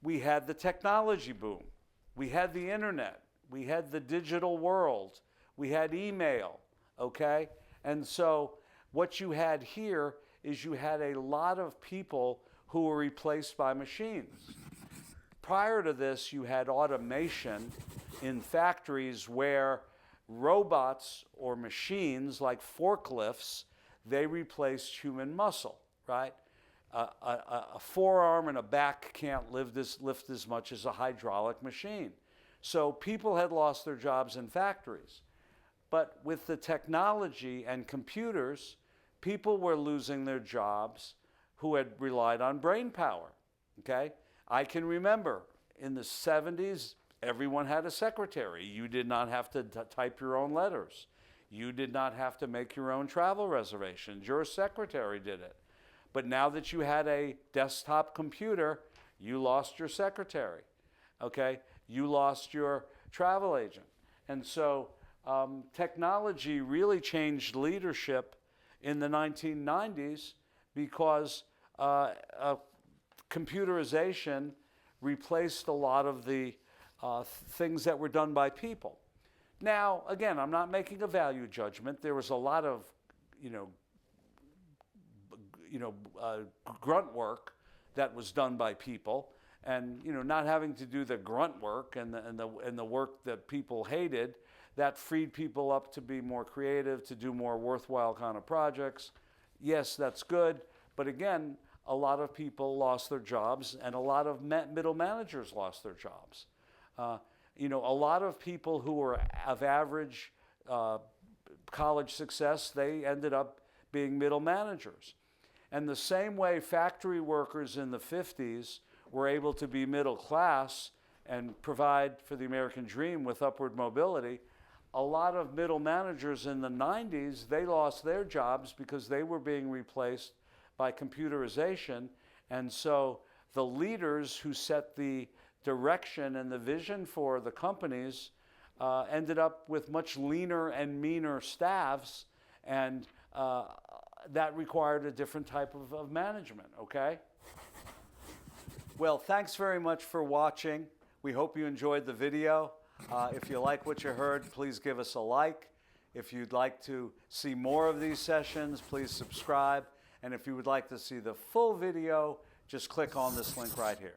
we had the technology boom. We had the internet. We had the digital world. We had email, okay? And so what you had here is you had a lot of people who were replaced by machines. Prior to this, you had automation in factories where robots or machines like forklifts, they replaced human muscle, right? A forearm and a back can't lift as much as a hydraulic machine. So people had lost their jobs in factories. But with the technology and computers, people were losing their jobs who had relied on brain power, okay? I can remember in the 70s, everyone had a secretary. You did not have to type your own letters. You did not have to make your own travel reservations. Your secretary did it. But now that you had a desktop computer, you lost your secretary, okay? You lost your travel agent. And so technology really changed leadership in the 1990s because computerization replaced a lot of the things that were done by people. Now, again, I'm not making a value judgment. There was a lot of, grunt work that was done by people, and not having to do the grunt work and the work that people hated, that freed people up to be more creative, to do more worthwhile kind of projects. Yes, that's good, but again, a lot of people lost their jobs, and a lot of middle managers lost their jobs. A lot of people who were of average college success, they ended up being middle managers. And the same way factory workers in the 50s were able to be middle class and provide for the American dream with upward mobility, a lot of middle managers in the 90s, they lost their jobs because they were being replaced by computerization. And so the leaders who set the direction and the vision for the companies ended up with much leaner and meaner staffs, and that required a different type of management, okay? Well, thanks very much for watching. We hope you enjoyed the video. If you like what you heard, please give us a like. If you'd like to see more of these sessions, please subscribe. And if you would like to see the full video, just click on this link right here.